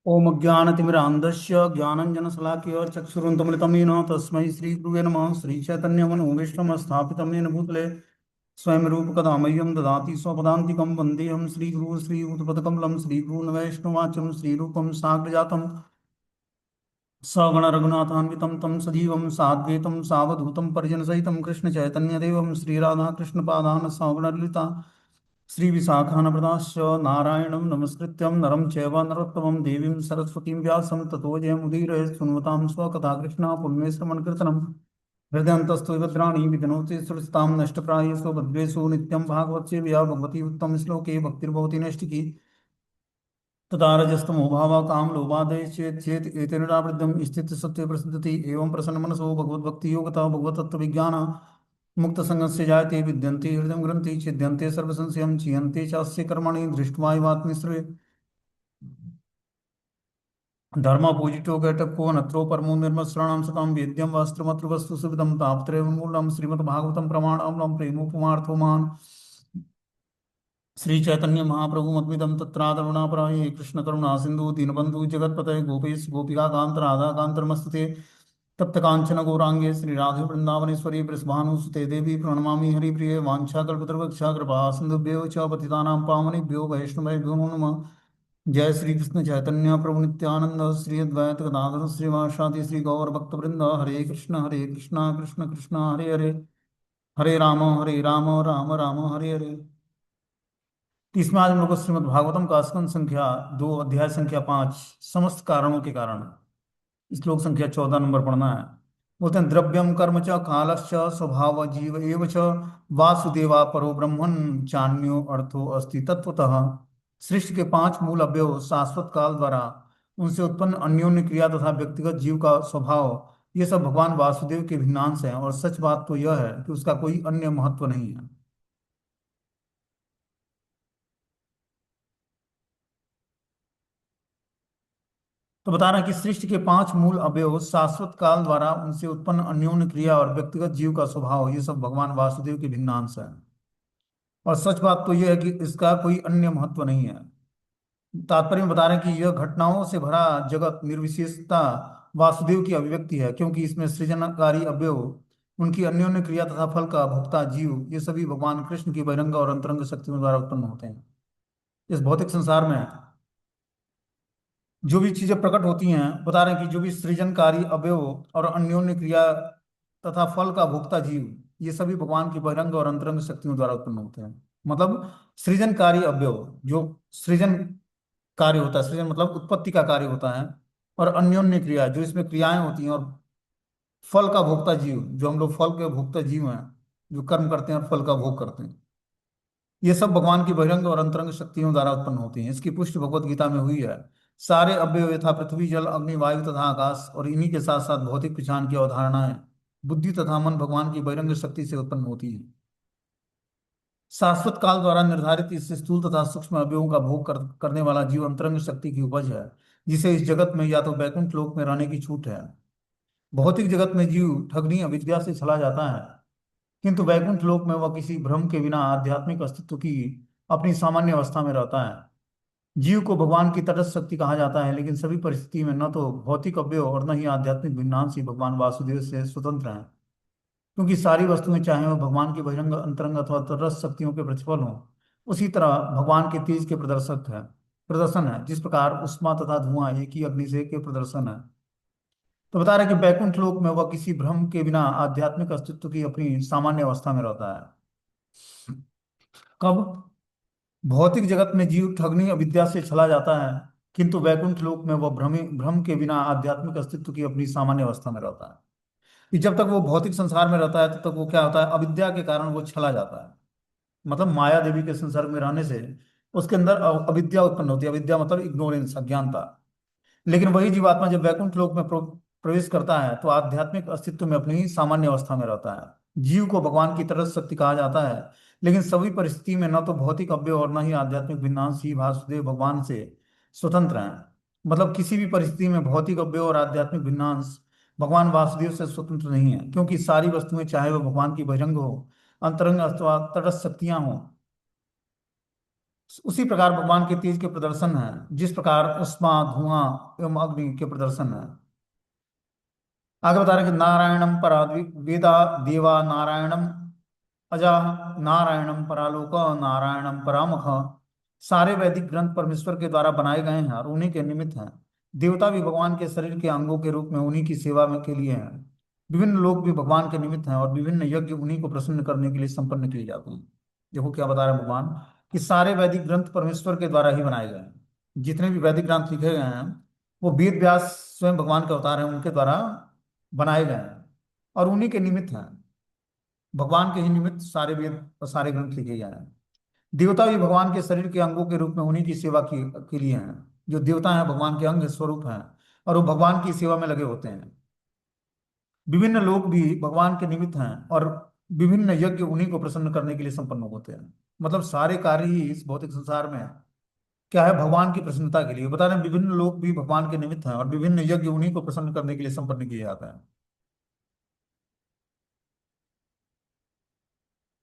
ओम ज्ञानतिमिरान्धस्य ज्ञानञ्जनशलाकया चक्षुरुन्मिलितं येन तस्मै श्रीगुरुवे नमः। श्रीचैतन्यमनोभीष्टं स्थापितं येन भूतले स्वयं रूपकदा मह्यं ददाति स्वपदान्तिकं वन्देऽहं श्रीगुरुं श्रीयुतपदकमलं श्रीगुरून् वैष्णवाचं श्रीरूपं साग्रजातं सगणरघुनाथान्वितं तं सजीवं साद्वैतं सावधूतं परिजनसहितं कृष्णचैतन्यदेवं श्रीराधाकृष्णपादान् सगणललिता श्रीविशाखानप्रदाश्च नारायणं नमस्कृत्यं नरं चैव नरोत्तमं देवीं सरस्वतीं व्यासं ततो जयमुदीरये शृण्वतां स्वकथा कृष्णा पुण्यश्रवणकीर्तनं हृदयन्तस्तु भद्राणि विघ्नोति सुरस्तां नष्टप्रायेषु भद्रेषु नित्यं भागवत्सेवया भगवती उत्तम श्लोके भक्तिर्भवति नैष्टिकी तदारजस्तमो भावाकाम लोभादय चेत चेत एतेनावृद्धम स्थित सत्य प्रसिद्धति एवं प्रसन्नमनसो भगवद्भक्ति योगता भगवतत्व विज्ञान मुक्त संगस्य जायते विद्यन्ते हृदय ग्रंथि छिद्यन्ते सर्वसंशयं चीयन्ते चास्य कर्मणि दृष्ट्वा एवात्मनिश्रये धर्म पूजितो घटको नत्रो परमो निर्मत्सराणां सतां वेद्यं वस्त्रमत्र वस्तु सुविधं तापत्रयं मूलं श्रीमद्भागवतं प्रमाणामलं प्रेमोपमार्थोमान् श्री चैतन्य महाप्रभु मद्मिदं तत्रादरुणापराये कृष्ण करुणा सिंधु दीनबंधु जगतपते गोपेश गोपिका कांत राधा कांत नमस्ते तप्त कांचन गौरांगे श्री राधे वृंदावनेश्वरी वृषभानुसुते देवी प्रणमामि हरिप्रिये वाञ्छाकल्पतरुवक्षा कृपा सिन्धुभ्यो च पतितानां पावनेभ्यो वैष्णवेभ्यो नमो नमः। जय श्री कृष्ण चैतन्य प्रभु नित्यानंद श्री अद्वैत गदाधर श्रीवासादि श्री गौर भक्तवृंद हरे कृष्ण कृष्ण कृष्ण हरे हरे हरे राम राम राम हरे हरे। तो इसमें आज हम लोग को श्रीमद् भागवतम का स्कंद संख्या 2 अध्याय संख्या 5 समस्त कारणों के कारण श्लोक संख्या 14 नंबर पढ़ना है। बोलते हैं द्रव्यम कर्म च कालश्च स्वभाव जीव एव च वासुदेवा परो ब्रह्मन् चान्यो अर्थो अस्ति तत्वतः। सृष्टि के 5 मूल अवयव शाश्वत काल द्वारा उनसे उत्पन्न अन्योन्य क्रिया तथा व्यक्तिगत जीव का स्वभाव ये सब भगवान वासुदेव के भिन्नांश हैं और सच बात तो यह है कि उसका कोई अन्य महत्व नहीं है। तो बता रहा है कि सृष्टि के 5 मूल अवयव शाश्वत काल द्वारा उनसे उत्पन्न अन्योन्य क्रिया और व्यक्तिगत जीव का स्वभाव ये सब भगवान वासुदेव के भिन्नांश है और सच बात तो यह है कि इसका कोई अन्य महत्व नहीं है। तात्पर्य में बता रहे हैं कि यह घटनाओं से भरा जगत निर्विशेषता वासुदेव की अभिव्यक्ति है क्योंकि इसमें सृजनकारी अवयव उनकी अन्योन्य क्रिया तथा फल का भोक्ता जीव ये सभी भगवान कृष्ण की बहिरंग और अंतरंग शक्तियों द्वारा उत्पन्न होते हैं। इस भौतिक संसार में जो भी चीजें प्रकट होती हैं बता रहे हैं कि जो भी सृजनकारी अवयव और अन्योन्य क्रिया तथा फल का भोक्ता जीव ये सभी भगवान की बहिरंग और अंतरंग शक्तियों द्वारा उत्पन्न होते हैं। मतलब सृजनकारी अवयव जो सृजन कार्य होता है, सृजन मतलब उत्पत्ति का कार्य होता है, और अन्योन्य क्रिया जो इसमें क्रियाएं होती हैं, और फल का भोक्ता जीव जो हम लोग फल के भोक्ता जीव हैं जो कर्म करते हैं और फल का भोग करते हैं ये सब भगवान की बहिरंग और अंतरंग शक्तियों द्वारा उत्पन्न होती हैं। इसकी पुष्टि भगवत गीता में हुई है। सारे अव्यय यथा पृथ्वी जल अग्नि वायु तथा आकाश और इन्हीं के साथ साथ भौतिक पहचान की अवधारणाएं बुद्धि तथा मन भगवान की बहिरंग शक्ति से उत्पन्न होती है। शाश्वत काल द्वारा निर्धारित इस स्थूल तथा सूक्ष्म अवयवों का भोग करने वाला जीव अंतरंग शक्ति की उपज है जिसे इस जगत में या तो वैकुंठ लोक में रहने की छूट है। भौतिक जगत में जीव ठगनी अविद्या से चला जाता है किंतु वैकुंठ लोक में वह किसी भ्रम के बिना आध्यात्मिक अस्तित्व की अपनी सामान्य अवस्था में रहता है। जीव को भगवान की तटस्थ शक्ति कहा जाता है लेकिन सभी परिस्थिति में न तो भौतिक अवयव और न ही आध्यात्मिक भिन्नांश ही भगवान वासुदेव से स्वतंत्र हैं क्योंकि सारी वस्तुएं चाहे वह भगवान की बहिरंग अंतरंग अथवा तटस्थ शक्तियों के प्रतिफल हों उसी तरह भगवान के तेज के प्रदर्शन है जिस प्रकार उष्मा तथा धुआं एक ही अग्नि से के प्रदर्शन है। तो बता रहे कि बैकुंठ लोक में वह किसी भ्रम के बिना आध्यात्मिक अस्तित्व की अपनी सामान्य अवस्था में रहता है। कब भौतिक जगत में जीव ठगनी अविद्या से चला जाता है किंतु वैकुंठ लोक में वह भ्रम के बिना आध्यात्मिक अस्तित्व की अपनी सामान्य अवस्था में रहता है। कि जब तक वो भौतिक संसार में रहता है तब तक वो क्या होता है अविद्या के कारण वो चला जाता है। मतलब माया देवी के संसर्ग में रहने से उसके अंदर अविद्या उत्पन्न होती है। अविद्या मतलब इग्नोरेंस अज्ञानता। लेकिन वही जीवात्मा जब वैकुंठ लोक में प्रवेश करता है तो आध्यात्मिक अस्तित्व में अपनी ही सामान्य अवस्था में रहता है। जीव को भगवान की तरस शक्ति कहा जाता है लेकिन सभी परिस्थिति में न तो भौतिक अव्यय और न ही आध्यात्मिक भिन्नांश ही वासुदेव भगवान से स्वतंत्र हैं। मतलब किसी भी परिस्थिति में भौतिक अव्यय और आध्यात्मिक भिन्नांश भगवान वासुदेव से स्वतंत्र नहीं है क्योंकि सारी वस्तुएं चाहे वह भगवान की बहिरंग हो अंतरंग अथवा तटस्थ शक्तियां हों उसी प्रकार भगवान के तेज के प्रदर्शन है, जिस प्रकार उष्मा, धुआं एवं अग्नि के प्रदर्शन है। आगे बता रहे हैं कि नारायणम परा वेदा देवा नारायणम अजा नारायणम परालोक नारायणम परामख। सारे वैदिक ग्रंथ परमेश्वर के द्वारा बनाए गए हैं और उन्हीं के निमित्त हैं। देवता भी भगवान के शरीर के अंगों के रूप में उन्हीं की सेवा में के लिए हैं। विभिन्न लोक भी भगवान के निमित्त हैं और विभिन्न यज्ञ उन्हीं को प्रसन्न करने के लिए संपन्न किए जाते हैं। देखो क्या बता रहे हैं भगवान, कि सारे वैदिक ग्रंथ परमेश्वर के द्वारा ही बनाए गए हैं। जितने भी वैदिक ग्रंथ लिखे गए हैं वो वेद व्यास स्वयं भगवान के अवतार हैं, उनके द्वारा बनाए गए हैं और उन्हीं के निमित्त हैं। भगवान के ही निमित्त सारे वेद और सारे ग्रंथ लिखे गए हैं। देवता भी भगवान के शरीर के अंगों के रूप में उन्हीं की सेवा के लिए हैं। जो देवता हैं भगवान के अंग स्वरूप हैं और वो भगवान की सेवा में लगे होते हैं। विभिन्न लोग भी भगवान के निमित्त हैं और विभिन्न यज्ञ उन्हीं को प्रसन्न करने के लिए संपन्न होते हैं। मतलब सारे कार्य ही इस भौतिक संसार में क्या है, भगवान की प्रसन्नता के लिए। बता रहे हैं विभिन्न लोग भी भगवान के निमित्त हैं और विभिन्न यज्ञ उन्हीं को प्रसन्न करने के लिए संपन्न किए जाते हैं।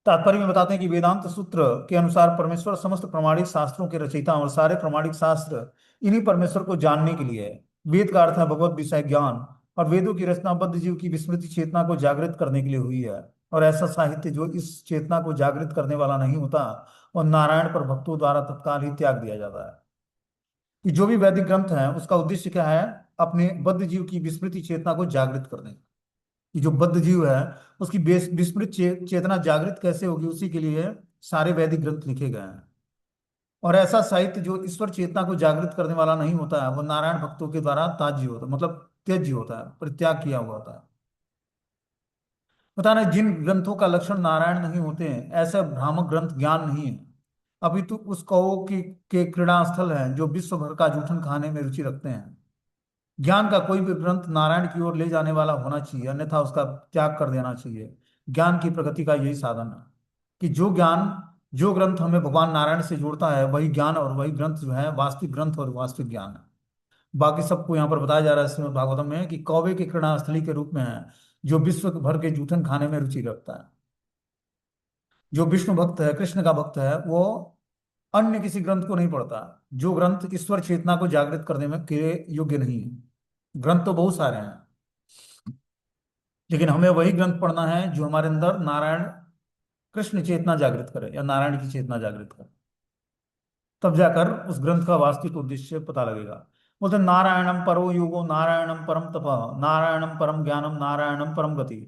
तात्पर्य में बताते हैं कि वेदांत सूत्र के अनुसार परमेश्वर समस्त प्रामाणिक शास्त्रों के रचयिता हैं और सारे प्रामाणिक शास्त्र इन्हीं परमेश्वर को जानने के लिए है। वेद का अर्थ है भगवत विषय ज्ञान, और वेदों की रचना बद्ध जीव की विस्मृति चेतना को जागृत करने के लिए हुई है। और ऐसा साहित्य जो इस चेतना को जागृत करने वाला नहीं होता और नारायण पर भक्तों द्वारा तत्काल ही त्याग दिया जाता है। कि जो भी वैदिक ग्रंथ है उसका उद्देश्य क्या है, अपने बद्ध जीव की विस्मृति चेतना को जागृत करने। कि जो बद्ध जीव है उसकी विस्मृत चेतना जागृत कैसे होगी, उसी के लिए सारे वैदिक ग्रंथ लिखे गए हैं। और ऐसा साहित्य जो ईश्वर चेतना को जागृत करने वाला नहीं होता है वो नारायण भक्तों के द्वारा त्याज्य होता है, मतलब त्याज्य होता है, परित्याग किया हुआ होता है। पता नहीं जिन ग्रंथों का लक्षण नारायण नहीं होते हैं ऐसे भ्रामक ग्रंथ ज्ञान नहीं है, अभी तो उस कौ के क्रीड़ा स्थल है जो विश्व भर का जूठन खाने में रुचि रखते हैं। ज्ञान का कोई भी ग्रंथ नारायण की ओर ले जाने वाला होना चाहिए, अन्यथा उसका त्याग कर देना चाहिए। ज्ञान की प्रगति का यही साधन है कि जो ग्रंथ हमें भगवान नारायण से जोड़ता है वही ज्ञान और वही ग्रंथ जो है वास्तविक ग्रंथ और वास्तविक ज्ञान है। बाकी सबको यहाँ पर बताया जा रहा है श्रीमद् भागवतम में कि कौवे के कृणास्थली के रूप में है जो विश्व भर के जूठन खाने में रुचि रखता है। जो विष्णु भक्त है, कृष्ण का भक्त है, वो अन्य किसी ग्रंथ को नहीं पढ़ता जो ग्रंथ ईश्वर चेतना को जागृत करने में के योग्य नहीं है। ग्रंथ तो बहुत सारे हैं, लेकिन हमें वही ग्रंथ पढ़ना है जो हमारे अंदर नारायण कृष्ण चेतना जागृत करे या नारायण की चेतना जागृत करे। तब जाकर उस ग्रंथ का वास्तविक उद्देश्य पता लगेगा। बोलते हैं, नारायणम परो योगो नारायणम परम तपः नारायणम परम ज्ञानम नारायणम परम गति।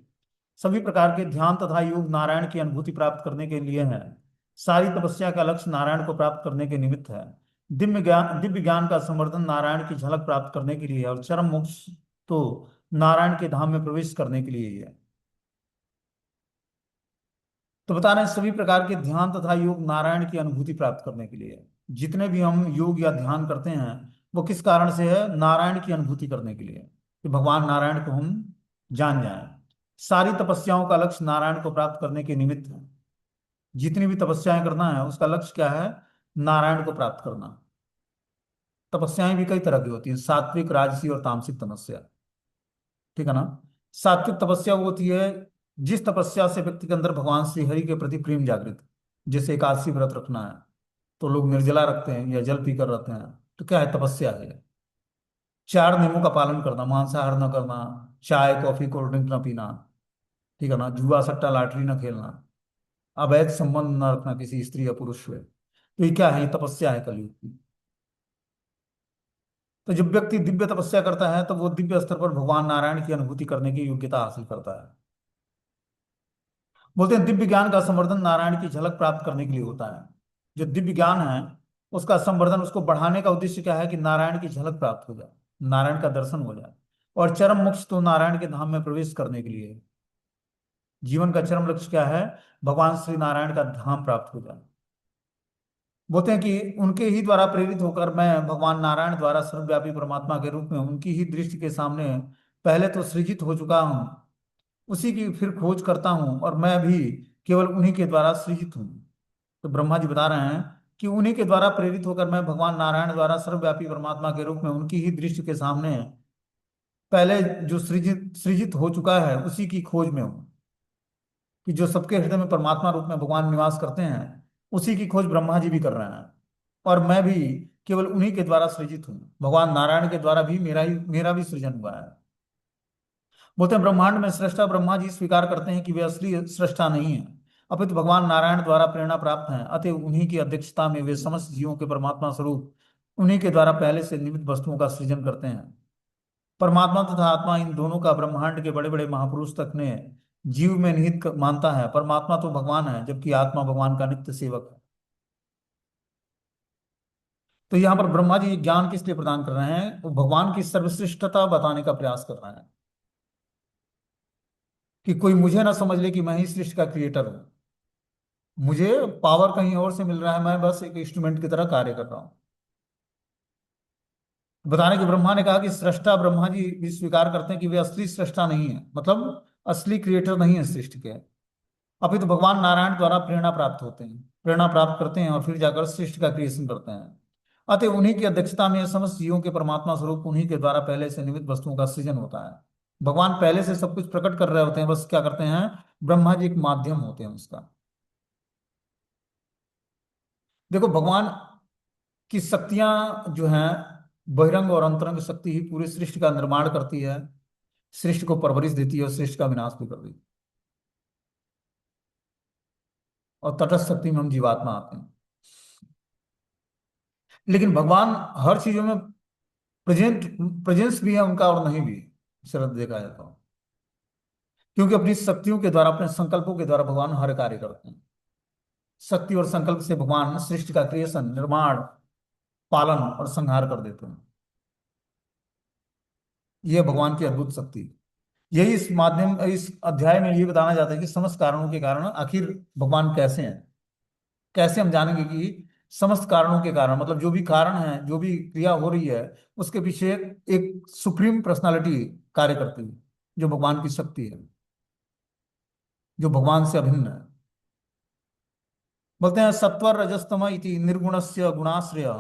सभी प्रकार के ध्यान तथा योग नारायण की अनुभूति प्राप्त करने के लिए है। सारी तपस्या का लक्ष्य नारायण को प्राप्त करने के निमित्त है। दिव्य ज्ञान का संवर्धन नारायण की झलक प्राप्त करने के लिए है और चरम मोक्ष तो नारायण के धाम में प्रवेश करने के लिए ही है। तो बता रहे हैं सभी प्रकार के ध्यान तथा योग नारायण की अनुभूति प्राप्त करने के लिए है। जितने भी हम योग या ध्यान करते हैं वो किस कारण से है, नारायण की अनुभूति करने के लिए, कि भगवान नारायण को हम जान जाएं। सारी तपस्याओं का लक्ष्य नारायण को प्राप्त करने के निमित्त है। जितनी भी तपस्याएं करना है उसका लक्ष्य क्या है, नारायण को प्राप्त करना। तपस्याएं भी कई तरह की होती हैं, सात्विक, राजसी और तामसिक तपस्या। ठीक है ना। सात्विक तपस्या वो होती है जिस तपस्या से व्यक्ति के अंदर भगवान श्री हरि के प्रति प्रेम जागृत। जैसे एकादशी व्रत रखना है तो लोग निर्जला रखते हैं या जल पीकर रहते हैं, तो क्या है, तपस्या है। चार नियमों का पालन करना, मांसाहार न करना, चाय कॉफी कोल्ड ड्रिंक न पीना, ठीक है ना, जुआ सट्टा लॉटरी न खेलना, अवैध संबंध न रखना किसी स्त्री या पुरुष से। तो ये क्या है, ये तपस्या है कलयुग की। तो जब व्यक्ति दिव्य तपस्या करता है तो वो दिव्य स्तर पर भगवान नारायण की अनुभूति करने की योग्यता हासिल करता है। बोलते हैं दिव्य ज्ञान का संवर्धन नारायण की झलक प्राप्त करने के लिए होता है। जो दिव्य ज्ञान है उसका संवर्धन, उसको बढ़ाने का उद्देश्य क्या है, कि नारायण की झलक प्राप्त हो जाए, नारायण का दर्शन हो जाए। और चरम मोक्ष तो नारायण के धाम में प्रवेश करने के लिए है। जीवन का चरम लक्ष्य क्या है, भगवान श्री नारायण का धाम प्राप्त हो जाए। बोलते हैं कि उनके ही द्वारा प्रेरित होकर मैं भगवान नारायण द्वारा सर्वव्यापी परमात्मा के रूप में उनकी ही दृष्टि के सामने पहले तो सृजित हो चुका हूँ, उसी की फिर खोज करता हूँ और मैं भी केवल उन्हीं के द्वारा सृजित हूँ। तो ब्रह्मा जी बता रहे हैं कि उन्हीं के द्वारा प्रेरित होकर मैं भगवान नारायण द्वारा सर्वव्यापी परमात्मा के रूप में उनकी ही दृष्टि के सामने पहले जो सृजित सृजित हो चुका है उसी की खोज में हूँ। कि जो सबके हृदय में परमात्मा रूप में भगवान निवास करते हैं उसी की खोज ब्रह्मा जी भी कर रहे हैं। और मैं भी केवल उन्हीं के द्वारा सृजित हूँ। भगवान नारायण के द्वारा भी मेरा भी सृजन हुआ है। बोलते हैं ब्रह्मांड में सृष्टा ब्रह्मा जी स्वीकार करते हैं कि वे असली सृष्टा नहीं है, अपितु भगवान नारायण द्वारा प्रेरणा प्राप्त हैं। अतः उन्हीं की अध्यक्षता में वे समस्त जीवों के परमात्मा स्वरूप उन्हीं के द्वारा पहले से निमित्त वस्तुओं का सृजन करते हैं। परमात्मा तथा आत्मा इन दोनों का ब्रह्मांड के बड़े बड़े महापुरुष तक ने जीव में निहित मानता है। परमात्मा तो भगवान है, जबकि आत्मा भगवान का नित्य सेवक है। तो यहाँ पर ब्रह्मा जी ज्ञान किस लिए प्रदान कर रहे हैं? वो भगवान की सर्वश्रेष्ठता बताने का प्रयास कर रहे हैं, कि कोई मुझे ना समझ ले कि मैं ही सृष्टि का क्रिएटर हूं। मुझे पावर कहीं और से मिल रहा है, मैं बस एक इंस्ट्रूमेंट की तरह कार्य कर रहा हूं। बताने कि ब्रह्मा ने कहा कि सृष्टा ब्रह्मा जी भी स्वीकार करते हैं कि वे असली सृष्टा नहीं है, मतलब असली क्रिएटर नहीं है सृष्टि के। अभी तो भगवान नारायण द्वारा प्रेरणा प्राप्त होते हैं, प्रेरणा प्राप्त करते हैं और फिर जाकर सृष्टि का क्रिएशन करते हैं। अतः उन्हीं की अध्यक्षता में समस्त जीवों के परमात्मा स्वरूप उन्हीं के द्वारा पहले से निमित्त वस्तुओं का सृजन होता है। भगवान पहले से सब कुछ प्रकट कर रहे होते हैं, बस क्या करते हैं, ब्रह्मा जी एक माध्यम होते हैं उसका। देखो भगवान की शक्तियां जो हैं, बहिरंग और अंतरंग शक्ति ही पूरी सृष्टि का निर्माण करती है, सृष्टि को परवरिश देती है और सृष्टि का विनाश भी कर देती है। और तटस्थ शक्ति में हम जीवात्मा आते हैं। लेकिन भगवान हर चीजों में प्रेजेंट, प्रेजेंस भी है उनका और नहीं भी, शरद देखा जाए तो। क्योंकि अपनी शक्तियों के द्वारा, अपने संकल्पों के द्वारा भगवान हर कार्य करते हैं। शक्ति और संकल्प से भगवान सृष्टि का क्रिएशन, निर्माण, पालन और संहार कर देते हैं। यह भगवान की अद्भुत शक्ति है। यही इस अध्याय में ये बताना चाहता है कि समस्त कारणों के कारण आखिर भगवान कैसे हैं। कैसे हम जानेंगे कि समस्त कारणों के कारण, मतलब जो भी कारण है, जो भी क्रिया हो रही है, उसके पीछे एक सुप्रीम पर्सनालिटी कार्य करती है, जो भगवान की शक्ति है, जो भगवान से अभिन्न है। बोलते हैं सत्वर रजस्तम इति निर्गुणस्य गुणाश्रय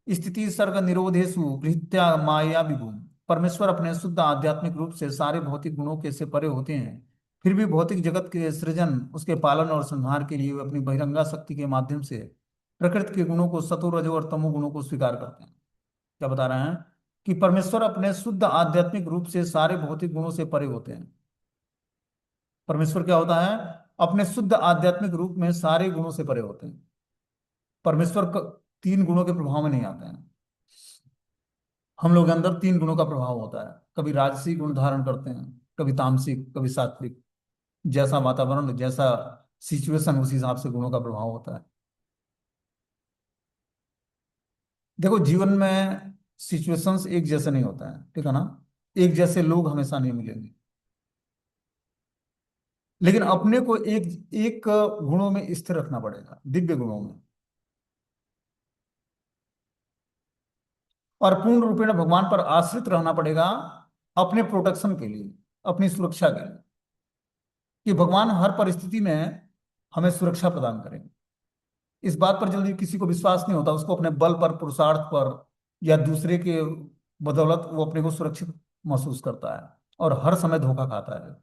स्थिति सर्ग निरोधेषु गृहीत्या माया विभु। परमेश्वर अपने शुद्ध आध्यात्मिक रूप से सारे भौतिक गुणों के से परे होते हैं, फिर भी भौतिक जगत के सृजन, उसके पालन और संहार के लिए वे अपनी बहिरंगा शक्ति के माध्यम से प्रकृति के गुणों को, सतो रजो और तमो गुणों को स्वीकार करते हैं। क्या बता रहे हैं? कि परमेश्वर अपने शुद्ध आध्यात्मिक रूप से सारे भौतिक गुणों से परे होते हैं। परमेश्वर क्या होता है? अपने शुद्ध आध्यात्मिक रूप में सारे गुणों से परे होते हैं। परमेश्वर तीन गुणों के प्रभाव में नहीं आते हैं। हम लोग के अंदर तीन गुणों का प्रभाव होता है, कभी राजसी गुण धारण करते हैं, कभी तामसिक, कभी सात्विक। जैसा वातावरण, जैसा सिचुएशन, उस हिसाब से गुणों का प्रभाव होता है। देखो जीवन में सिचुएशंस एक जैसे नहीं होता है, ठीक है ना? एक जैसे लोग हमेशा नहीं मिलेंगे। लेकिन अपने को एक एक गुणों में स्थिर रखना पड़ेगा, दिव्य गुणों में, और पूर्ण रूपेण भगवान पर आश्रित रहना पड़ेगा अपने प्रोटेक्शन के लिए, अपनी सुरक्षा के लिए, कि भगवान हर परिस्थिति में हमें सुरक्षा प्रदान करेंगे। इस बात पर जल्दी किसी को विश्वास नहीं होता, उसको अपने बल पर, पुरुषार्थ पर या दूसरे के बदौलत वो अपने को सुरक्षित महसूस करता है और हर समय धोखा खाता है।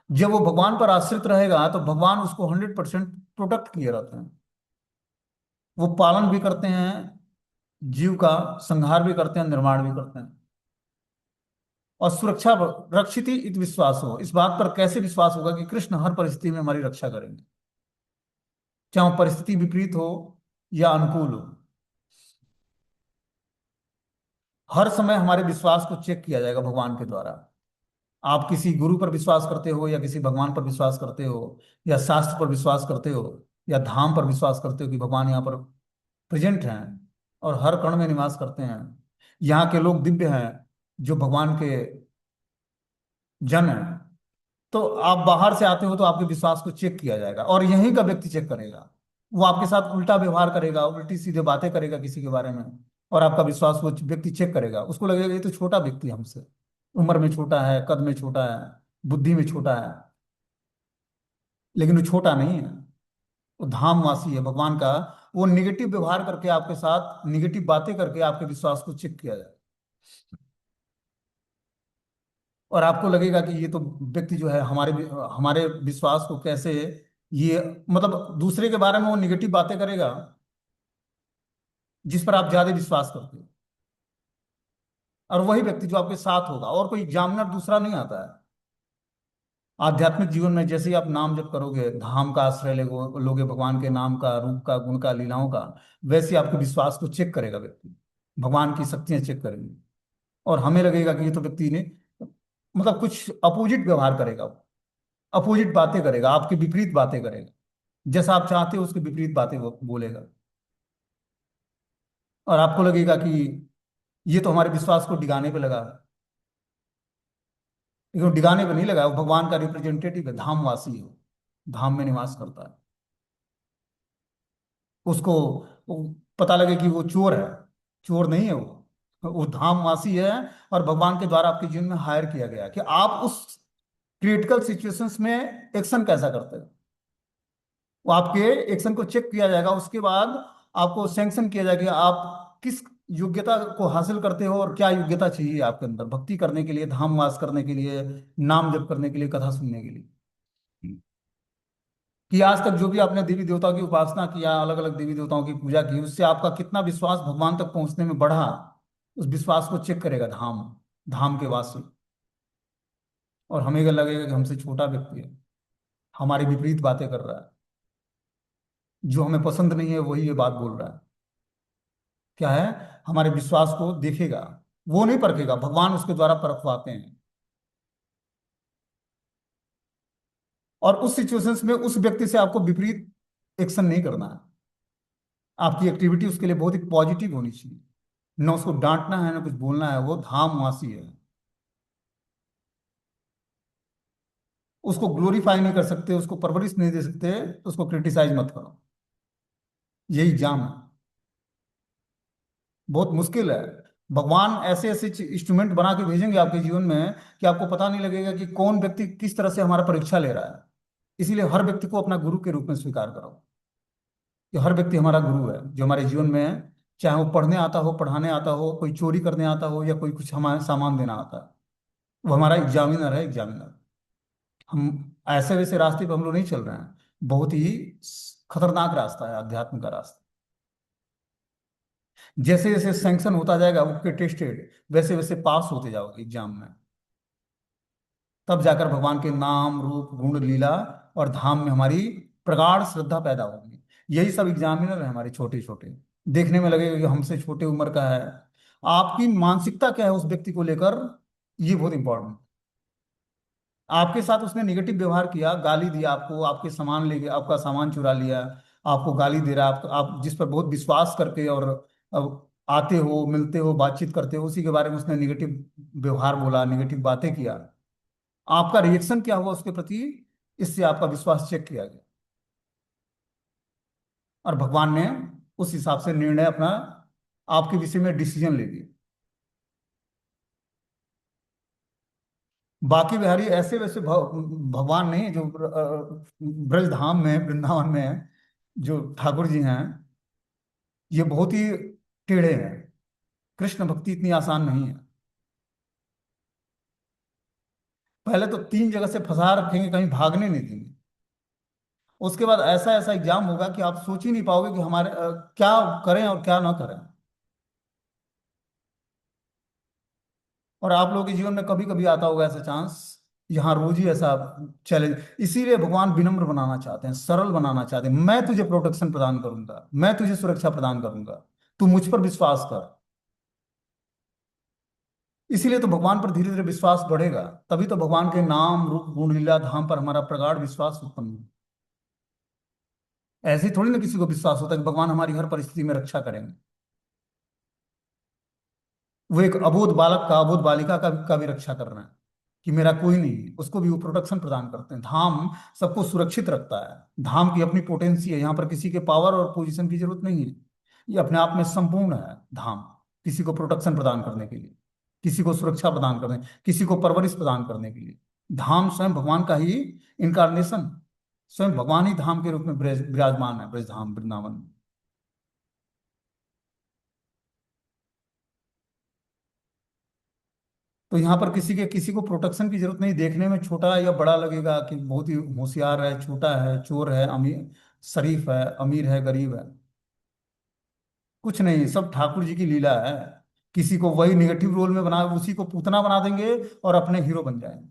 जब वो भगवान पर आश्रित रहेगा तो भगवान उसको 100% प्रोटेक्ट किए रहते हैं। वो पालन भी करते हैं जीव का, संहार भी करते हैं, निर्माण भी करते हैं। और सुरक्षा रक्षित इत विश्वास हो, इस बात पर कैसे विश्वास होगा कि कृष्ण हर परिस्थिति में हमारी रक्षा करेंगे, चाहे वो परिस्थिति विपरीत हो या अनुकूल हो। हर समय हमारे विश्वास को चेक किया जाएगा भगवान के द्वारा। आप किसी गुरु पर विश्वास करते हो या किसी भगवान पर विश्वास करते हो, या शास्त्र पर विश्वास करते हो, या धाम पर विश्वास करते हो कि भगवान यहाँ पर प्रेजेंट हैं और हर कण में निवास करते हैं, यहाँ के लोग दिव्य हैं जो भगवान के जन हैं, तो आप बाहर से आते हो तो आपके विश्वास को चेक किया जाएगा और यहीं का व्यक्ति चेक करेगा। वो आपके साथ उल्टा व्यवहार करेगा, उल्टी सीधे बातें करेगा किसी के बारे में, और आपका विश्वास वो व्यक्ति चेक करेगा। उसको लगेगा ये तो छोटा व्यक्ति हमसे, उम्र में छोटा है, कद में छोटा है, बुद्धि में छोटा है, लेकिन वो छोटा नहीं है, वो धामवासी है भगवान का। वो निगेटिव व्यवहार करके, आपके साथ निगेटिव बातें करके आपके विश्वास को चेक किया जाए, और आपको लगेगा कि ये तो व्यक्ति जो है हमारे विश्वास को कैसे, ये मतलब दूसरे के बारे में वो निगेटिव बातें करेगा, जिस पर आप ज्यादा विश्वास करते हो, और वही व्यक्ति जो आपके साथ होगा, और कोई एग्जामिनर दूसरा नहीं आता है। आध्यात्मिक जीवन में जैसे ही आप नाम जप करोगे, धाम का आश्रय लोगे, भगवान के नाम का, रूप का, गुण का, लीलाओं का, वैसे ही आपके विश्वास को चेक करेगा व्यक्ति। भगवान की शक्तियां चेक करेंगे, और हमें लगेगा कि ये तो व्यक्ति ने मतलब कुछ अपोजिट व्यवहार करेगा वो, अपोजिट बातें करेगा, आपके विपरीत बातें करेगा, जैसा आप चाहते हो उसके विपरीत बातें वो बोलेगा। और आपको लगेगा कि ये तो हमारे विश्वास को डिगाने पे लगा है। लेकिन वो डिगाने पे नहीं लगा, वो भगवान का रिप्रेजेंटेटिव है, धामवासी है, धाम में निवास करता है। उसको वो पता लगे कि वो चोर है, चोर नहीं है वो धामवासी है। और भगवान के द्वारा आपके जीवन में हायर किया गया है कि आप उस क्रिटिकल सिचुएशंस में एक्शन कैसा करते हैं। वो आपके एक्शन को चेक किया जाएगा, उसके बाद आपको सैंक्शन किया जाएगा कि आप किस योग्यता को हासिल करते हो, और क्या योग्यता चाहिए आपके अंदर भक्ति करने के लिए, धाम वास करने के लिए, नाम जप करने के लिए, कथा सुनने के लिए। कि आज तक जो भी आपने देवी देवताओं की उपासना किया, अलग अलग देवी देवताओं की पूजा की, उससे आपका कितना विश्वास भगवान तक पहुंचने में बढ़ा, उस विश्वास को चेक करेगा धाम, धाम के वासी। और हमें अगर लगेगा कि हमसे छोटा व्यक्ति है, हमारी विपरीत बातें कर रहा है, जो हमें पसंद नहीं है वही ये बात बोल रहा है, क्या है, हमारे विश्वास को देखेगा, वो नहीं परखेगा, भगवान उसके द्वारा परखवाते हैं। और उस सिचुएशंस में उस व्यक्ति से आपको विपरीत एक्शन नहीं करना है। आपकी एक्टिविटी उसके लिए बहुत ही पॉजिटिव होनी चाहिए। न उसको डांटना है, न कुछ बोलना है, वो धामवासी है। उसको ग्लोरीफाई नहीं कर सकते, उसको परवरिश नहीं दे सकते, तो उसको क्रिटिसाइज मत करो। यही जाम है। बहुत मुश्किल है। भगवान ऐसे ऐसे इंस्ट्रूमेंट बना के भेजेंगे आपके जीवन में कि आपको पता नहीं लगेगा कि कौन व्यक्ति किस तरह से हमारा परीक्षा ले रहा है। इसीलिए हर व्यक्ति को अपना गुरु के रूप में स्वीकार करो, कि हर व्यक्ति हमारा गुरु है जो हमारे जीवन में है। चाहे वो पढ़ने आता हो, पढ़ाने आता हो, कोई चोरी करने आता हो, या कोई कुछ हमारे सामान देना आता है, वो हमारा एग्जामिनर है, एग्जामिनर। हम ऐसे वैसे रास्ते पे हम लोग नहीं चल रहे हैं। बहुत ही खतरनाक रास्ता है अध्यात्म का रास्ता। जैसे जैसे सैंक्शन होता जाएगा, ओके टेस्टेड, वैसे वैसे पास होते जाओगे एग्जाम में। तब जाकर भगवान के नाम, रूप, गुण, लीला और धाम में हमारी प्रगाढ़ श्रद्धा पैदा होगी। यही सब एग्जामिनर है हमारे, छोटे छोटे। देखने में लगेगा कि हमसे छोटे उम्र का है। आपकी मानसिकता क्या है उस व्यक्ति को लेकर, ये बहुत इंपॉर्टेंट। आपके साथ उसने निगेटिव व्यवहार किया, गाली दिया आपको, आपके सामान ले गया, आपका सामान चुरा लिया, आपको गाली दे रहा है, आप जिस पर बहुत विश्वास करके और आते हो, मिलते हो, बातचीत करते हो, उसी के बारे में उसने निगेटिव व्यवहार बोला, निगेटिव बातें किया। आपका रिएक्शन क्या हुआ उसके प्रति, इससे आपका विश्वास चेक किया गया। और भगवान ने उस हिसाब से निर्णय अपना आपके विषय में डिसीजन ले लिया। बाकी बिहारी ऐसे वैसे भगवान नहीं, जो ब्रज धाम में, वृंदावन में जो ठाकुर जी हैं, ये बहुत ही टेढ़े हैं। कृष्ण भक्ति इतनी आसान नहीं है। पहले तो 3 जगह से फंसा रखेंगे, कहीं भागने नहीं देंगे। उसके बाद ऐसा ऐसा एग्जाम होगा कि आप सोच ही नहीं पाओगे कि हमारे क्या करें और क्या ना करें। और आप लोगों के जीवन में कभी कभी आता होगा ऐसा चांस, यहाँ रोज ही ऐसा चैलेंज। इसीलिए भगवान विनम्र बनाना चाहते हैं, सरल बनाना चाहते हैं। मैं तुझे प्रोटेक्शन प्रदान करूंगा, मैं तुझे सुरक्षा प्रदान करूंगा, तू मुझ पर विश्वास कर। इसीलिए तो भगवान पर धीरे धीरे विश्वास बढ़ेगा, तभी तो भगवान के नाम, रूप, गुण, लीला, धाम पर हमारा प्रगाढ़ विश्वास उत्पन्न हो। ऐसे ही थोड़ी ना किसी को विश्वास होता है कि भगवान हमारी हर परिस्थिति में रक्षा करेंगे। वो एक अबोध बालक का, अबोध बालिका का भी रक्षा कर रहे हैं, कि मेरा कोई नहीं है, उसको भी वो प्रोटेक्शन प्रदान करते हैं। धाम सबको सुरक्षित रखता है। धाम की अपनी पोटेंसी है, यहाँ पर किसी के पावर और पोजीशन की जरूरत नहीं है। ये अपने आप में संपूर्ण है धाम, किसी को प्रोटेक्शन प्रदान करने के लिए, किसी को सुरक्षा प्रदान करने, किसी को परवरिश प्रदान करने के लिए। धाम स्वयं भगवान का ही इनकारनेशन, स्वयं भगवान ही धाम के रूप में विराजमान है ब्रज धाम, वृंदावन में। तो यहाँ पर किसी को प्रोटेक्शन की जरूरत नहीं। देखने में छोटा या बड़ा लगेगा कि बहुत ही होशियार है, छोटा है, चोर है, अमीर, शरीफ है, अमीर है, गरीब है, कुछ नहीं, सब ठाकुर जी की लीला है। किसी को वही निगेटिव रोल में बना, उसी को पूतना बना देंगे और अपने हीरो बन जाएंगे।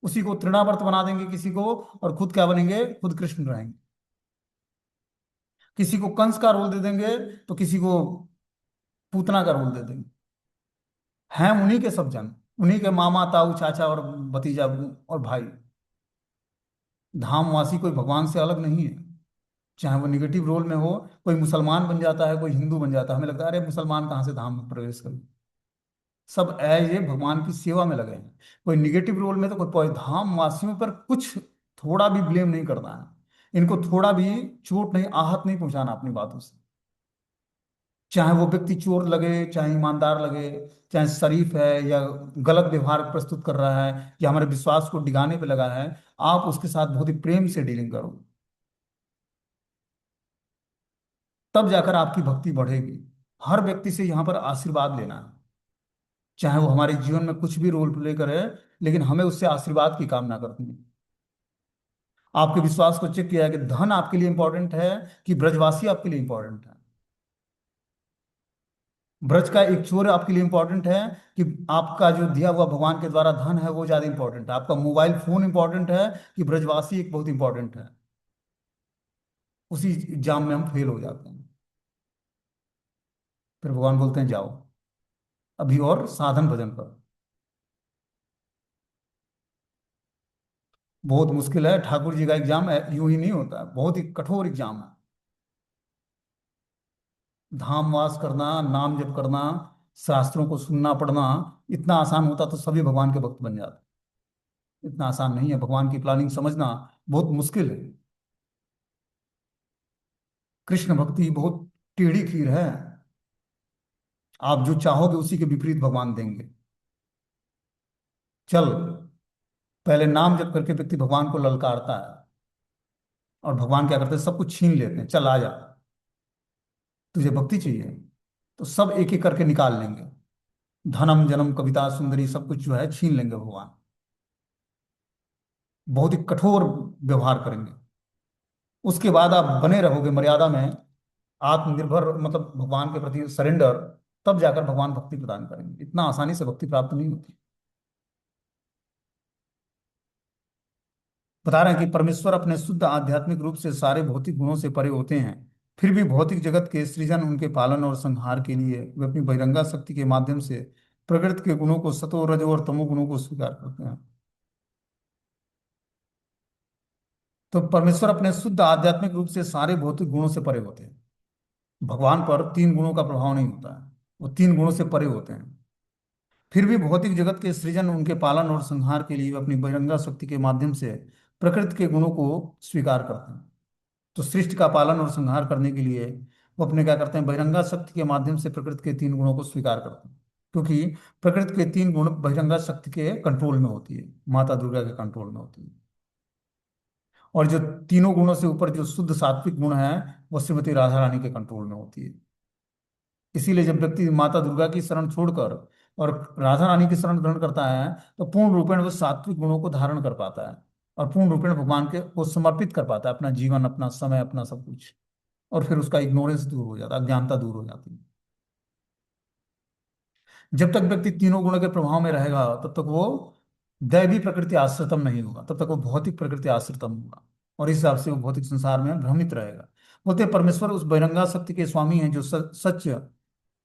उसी को तृणावर्त बना देंगे किसी को, और खुद क्या बनेंगे, खुद कृष्ण रहेंगे। किसी को कंस का रोल दे देंगे, तो किसी को पूतना का रोल दे देंगे। हैं उन्हीं के सब जन, उन्हीं के मामा ताऊ चाचा और भतीजा और भाई। धामवासी कोई भगवान से अलग नहीं है। चाहे वो निगेटिव रोल में हो, कोई मुसलमान बन जाता है, कोई हिंदू बन जाता है, हमें लगता है अरे मुसलमान कहाँ से धाम में प्रवेश कर। सब ये भगवान की सेवा में लगे हैं। कोई निगेटिव रोल में, तो कोई धाम वासियों पर कुछ थोड़ा भी ब्लेम नहीं करना है। इनको थोड़ा भी चोट नहीं, आहत नहीं पहुंचाना अपनी बातों से। चाहे वो व्यक्ति चोर लगे, चाहे ईमानदार लगे, चाहे शरीफ है या गलत व्यवहार प्रस्तुत कर रहा है या हमारे विश्वास को डिगाने पे लगा है, आप उसके साथ बहुत ही प्रेम से डीलिंग करो। तब जाकर आपकी भक्ति बढ़ेगी। हर व्यक्ति से यहाँ पर आशीर्वाद लेना है। चाहे वो हमारे जीवन में कुछ भी रोल प्ले करे, लेकिन हमें उससे आशीर्वाद की कामना करनी है। आपके विश्वास को चेक किया है कि धन आपके लिए इंपॉर्टेंट है कि ब्रजवासी आपके लिए इंपॉर्टेंट है। ब्रज का एक चोर आपके लिए इंपॉर्टेंट है कि आपका जो दिया हुआ भगवान के द्वारा धन है वो ज्यादा इंपॉर्टेंट है, आपका मोबाइल फोन इंपॉर्टेंट है कि ब्रजवासी एक बहुत इंपॉर्टेंट है। उसी एग्जाम में हम फेल हो जाते हैं। फिर भगवान बोलते हैं जाओ, अभी और साधन भजन करो। बहुत मुश्किल है ठाकुर जी का एग्जाम, यूं ही नहीं होता है, बहुत ही कठोर एग्जाम है। धाम वास करना, नाम जप करना, शास्त्रों को सुनना पढ़ना, इतना आसान होता तो सभी भगवान के भक्त बन जाते। इतना आसान नहीं है, भगवान की प्लानिंग समझना बहुत मुश्किल है। कृष्ण भक्ति बहुत टेढ़ी खीर है। आप जो चाहोगे उसी के विपरीत भगवान देंगे। चल, पहले नाम जप करके व्यक्ति भगवान को ललकारता है, और भगवान क्या करते हैं, सब कुछ छीन लेते हैं। चल आ जा, तुझे भक्ति चाहिए, तो सब एक एक करके निकाल लेंगे। धनम जन्म कविता सुंदरी सब कुछ जो है छीन लेंगे भगवान। बहुत ही कठोर व्यवहार करेंगे। उसके बाद आप बने रहोगे मर्यादा में, आत्मनिर्भर, मतलब भगवान के प्रति सरेंडर। तब जाकर भगवान भक्ति प्रदान करेंगे। इतना आसानी से भक्ति प्राप्त नहीं होती। बता रहे हैं कि परमेश्वर अपने शुद्ध आध्यात्मिक रूप से सारे भौतिक गुणों से परे होते हैं। फिर भी भौतिक जगत के सृजन, उनके पालन और संहार के लिए वे अपनी बहिरंगा शक्ति के माध्यम से प्रकृति के गुणों को, सतो रजो और तमो गुणों को स्वीकार करते हैं। तो परमेश्वर अपने शुद्ध आध्यात्मिक रूप से सारे भौतिक गुणों से परे होते हैं। भगवान पर तीन गुणों का प्रभाव नहीं होता है, वो तीन गुणों से परे होते हैं। फिर भी भौतिक जगत के सृजन, उनके पालन और संहार के लिए वे अपनी बहिरंगा शक्ति के माध्यम से प्रकृति के गुणों को स्वीकार करते हैं। तो सृष्टि का पालन और संहार करने के लिए वो अपने क्या करते हैं, बहिरंगा शक्ति के माध्यम से प्रकृति के तीन गुणों को स्वीकार करते हैं। क्योंकि प्रकृति के तीन गुण बहिरंगा शक्ति के कंट्रोल में होती है, माता दुर्गा के कंट्रोल में होती है। और जो तीनों गुणों से ऊपर जो शुद्ध सात्विक गुण है, वो श्रीमती राधा रानी के कंट्रोल में होती है। इसीलिए जब व्यक्ति माता दुर्गा की शरण छोड़कर और राधा रानी की शरण ग्रहण करता है, तो पूर्ण रूपेण वो सात्विक गुणों को धारण कर पाता है, और पूर्ण रूपेण भगवान के को समर्पित कर पाता है, अपना जीवन, अपना समय, अपना सब कुछ। और फिर उसका इग्नोरेंस दूर हो जाता है, अज्ञानता दूर हो जाती है। जब तक व्यक्ति तीनों गुणों के प्रभाव में रहेगा, तब तक वो दैवी प्रकृति आश्रितम नहीं होगा, तब तक वो भौतिक प्रकृति आश्रितम होगा। और इस हिसाब से वो भौतिक संसार में भ्रमित रहेगा। बोलते हैं, परमेश्वर उस बहिरंगा शक्ति के स्वामी हैं जो सच,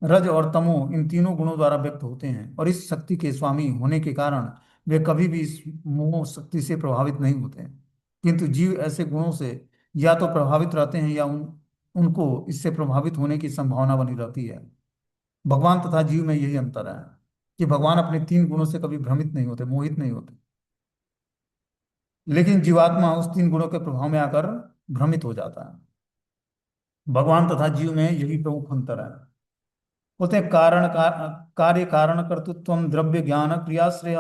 रज और तमो इन तीनों गुणों द्वारा व्यक्त होते हैं। और इस शक्ति के स्वामी होने के कारण वे कभी भी इस मोह शक्ति से प्रभावित नहीं होते हैं। किंतु जीव ऐसे गुणों से या तो प्रभावित रहते हैं, या उनको इससे प्रभावित होने की संभावना बनी रहती है। भगवान तथा जीव में यही अंतर है कि भगवान अपने तीन गुणों से कभी भ्रमित नहीं होते, मोहित नहीं होते। लेकिन जीवात्मा उस तीन गुणों के प्रभाव में आकर भ्रमित हो जाता है। भगवान तथा जीव में यही प्रमुख अंतर है। बोलते हैं कार्य कारण कर्तृत्व द्रव्य ज्ञान क्रियाश्रय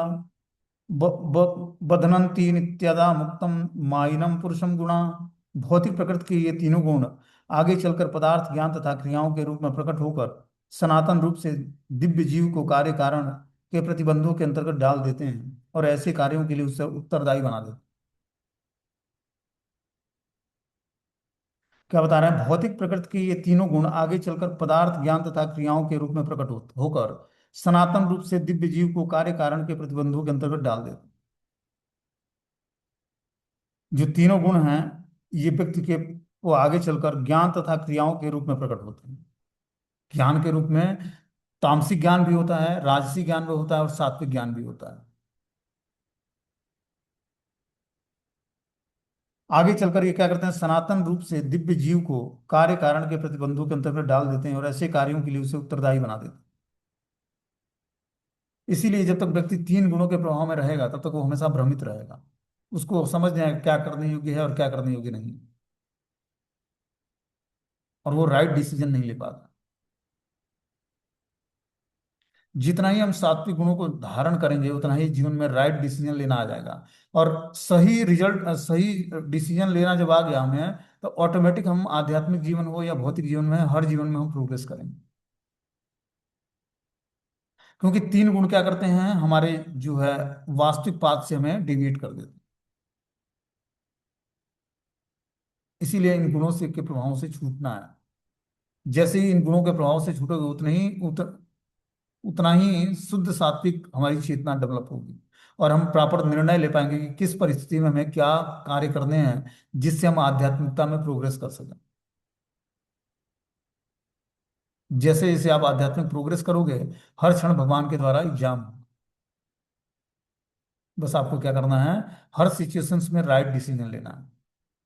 बधनंती नित्यदा मुक्तम माइनम पुरुषम गुणा। भौतिक प्रकृति के ये तीनों गुण आगे चलकर पदार्थ ज्ञान तथा क्रियाओं के रूप में प्रकट होकर सनातन रूप से दिव्य जीव को कार्य कारण के प्रतिबंधों के अंतर्गत डाल देते हैं, और ऐसे कार्यों के लिए उसे उत्तरदायी बना देते हैं। क्या बता रहे हैं, भौतिक प्रकृति के ये तीनों गुण आगे चलकर पदार्थ ज्ञान तथा क्रियाओं के रूप में प्रकट होकर सनातन रूप से दिव्य जीव को कार्य कारण के प्रतिबंधों के अंतर्गत डाल देते हैं। जो तीनों गुण हैं, ये व्यक्ति के वो आगे चलकर ज्ञान तथा क्रियाओं के रूप में प्रकट होते हैं। ज्ञान के रूप में तामसिक ज्ञान भी होता है, राजसी ज्ञान भी होता है, और सात्विक ज्ञान भी होता है। आगे चलकर ये क्या करते हैं, सनातन रूप से दिव्य जीव को कार्य कारण के प्रतिबंधों के अंतर्गत डाल देते हैं और ऐसे कार्यों के लिए उसे उत्तरदायी बना देते हैं। इसीलिए जब तक व्यक्ति तीन गुणों के प्रभाव में रहेगा तब तक वो हमेशा भ्रमित रहेगा। उसको समझ नहीं आएगा क्या करने योग्य है और क्या करने योग्य नहीं, और वो राइट डिसीजन नहीं ले पाता। जितना ही हम सात्विक गुणों को धारण करेंगे उतना ही जीवन में राइट डिसीजन लेना आ जाएगा। और सही रिजल्ट, सही डिसीजन लेना जब आ गया हमें, तो ऑटोमेटिक हम आध्यात्मिक जीवन हो या भौतिक जीवन में, हर जीवन में हम प्रोग्रेस करेंगे। क्योंकि तीन गुण क्या करते हैं, हमारे जो है वास्तविक पाथ से हमें डिविएट कर देते हैं। इसीलिए इन गुणों से के प्रभावों से छूटना है। जैसे ही इन गुणों के प्रभाव से छूटोगे उतना ही शुद्ध सात्विक हमारी चेतना डेवलप होगी, और हम प्रॉपर निर्णय ले पाएंगे कि किस परिस्थिति में हमें क्या कार्य करने हैं, जिससे हम आध्यात्मिकता में प्रोग्रेस कर सकें। जैसे जैसे आप आध्यात्मिक प्रोग्रेस करोगे, हर क्षण भगवान के द्वारा एग्जाम। बस आपको क्या करना है, हर सिचुएशंस में राइट डिसीजन लेना है।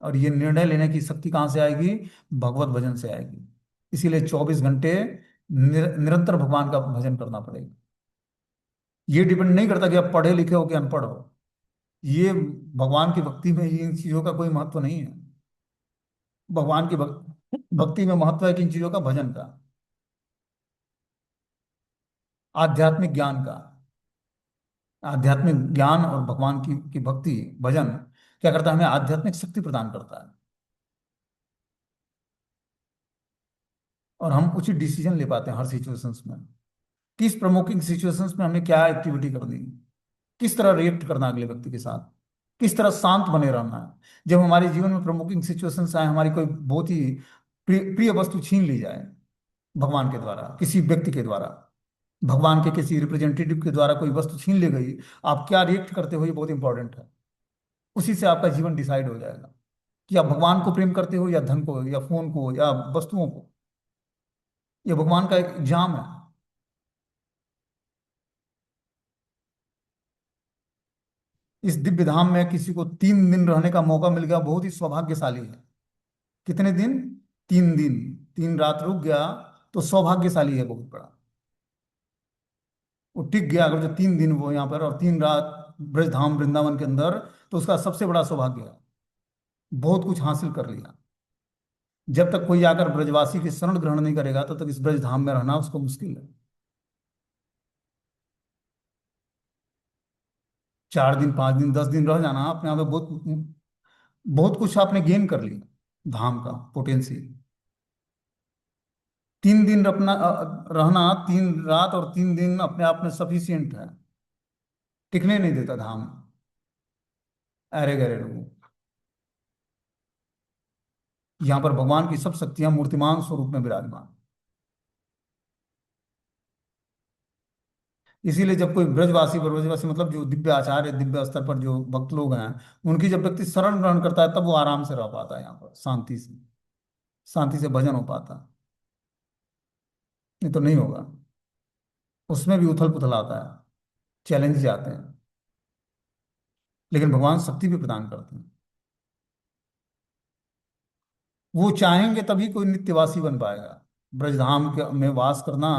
और ये निर्णय लेने की शक्ति कहाँ से आएगी, भगवत भजन से आएगी। इसीलिए 24 घंटे निरंतर भगवान का भजन करना पड़ेगा। ये डिपेंड नहीं करता कि आप पढ़े लिखे हो कि अनपढ़ हो। ये भगवान की भक्ति में इन चीजों का कोई महत्व नहीं है। भगवान की भक्ति में महत्व है कि इन चीजों का, भजन का, आध्यात्मिक ज्ञान का। आध्यात्मिक ज्ञान और भगवान की भक्ति, भजन क्या करता है, हमें आध्यात्मिक शक्ति प्रदान करता है, और हम उचित डिसीजन ले पाते हैं हर सिचुएशंस में। किस प्रमुख सिचुएशंस में हमें क्या एक्टिविटी करनी है, किस तरह रिएक्ट करना है अगले व्यक्ति के साथ, किस तरह शांत बने रहना है। जब हमारे जीवन में प्रमुख सिचुएशंस आए, हमारी कोई बहुत ही प्रिय वस्तु छीन ली जाए भगवान के द्वारा, किसी व्यक्ति के द्वारा, भगवान के किसी रिप्रेजेंटेटिव के द्वारा कोई वस्तु छीन ली गई, आप क्या रिएक्ट करते हो, ये बहुत इंपॉर्टेंट है। उसी से आपका जीवन डिसाइड हो जाएगा कि आप भगवान को प्रेम करते हो या धन को या फोन को या वस्तुओं को। ये भगवान का एक एग्जाम है। इस दिव्य धाम में किसी को 3 दिन रहने का मौका मिल गया, बहुत ही सौभाग्यशाली है। कितने दिन, 3 दिन, 3 रात रुक गया तो सौभाग्यशाली है बहुत बड़ा। वो टिक गया अगर जो 3 दिन वो यहाँ पर और 3 रात ब्रजधाम वृंदावन के अंदर, तो उसका सबसे बड़ा सौभाग्य है। बहुत कुछ हासिल कर लिया। जब तक कोई आकर ब्रजवासी की शरण ग्रहण नहीं करेगा तब तक इस ब्रजधाम में रहना उसको मुश्किल है। 4 दिन, 5 दिन, 10 दिन रह जाना अपने आप में बहुत बहुत कुछ आपने गेन कर लिया, धाम का पोटेंशियल। 3 दिन रहना, 3 रात और 3 दिन अपने आप में सफिशियंट है। टिकने नहीं देता धाम अरे गहरे लोगों। यहाँ पर भगवान की सब शक्तियां मूर्तिमान स्वरूप में विराजमान। इसीलिए जब कोई ब्रजवासी, ब्रजवासी मतलब जो दिव्य आचार्य, दिव्य स्तर पर जो भक्त लोग हैं, उनकी जब व्यक्ति शरण ग्रहण करता है तब वो आराम से रह पाता है यहाँ पर, शांति से भजन हो पाता। नहीं तो नहीं होगा। उसमें भी उथल पुथल आता है, चैलेंजेस आते हैं, लेकिन भगवान शक्ति भी प्रदान करते हैं। वो चाहेंगे तभी कोई नित्यवासी बन पाएगा। ब्रजधाम के में वास करना,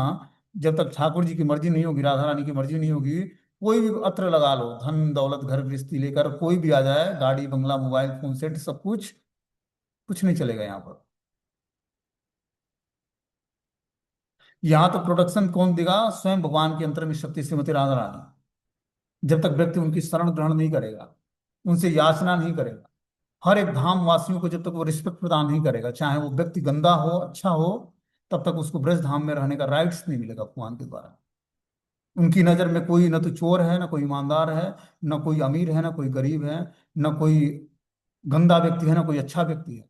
जब तक ठाकुर जी की मर्जी नहीं होगी, राधा रानी की मर्जी नहीं होगी, कोई भी अत्र लगा लो, धन दौलत घर गृहस्थी लेकर कोई भी आ जाए, गाड़ी बंगला मोबाइल फोन सेट सब कुछ, कुछ नहीं चलेगा यहाँ पर। यहाँ तो प्रोडक्शन कौन देगा, स्वयं भगवान की अंतर्निहित शक्ति श्रीमती राधा रानी। जब तक व्यक्ति उनकी शरण ग्रहण नहीं करेगा, उनसे याचना नहीं करेगा, हर एक धाम वासियों को जब तक वो रिस्पेक्ट प्रदान नहीं करेगा, चाहे वो व्यक्ति गंदा हो अच्छा हो, तब तक उसको ब्रज धाम में रहने का राइट्स नहीं मिलेगा भगवान के द्वारा। उनकी नजर में कोई न तो चोर है, न कोई ईमानदार है, न कोई अमीर है, न कोई गरीब है, न कोई गंदा व्यक्ति है, न कोई अच्छा व्यक्ति है।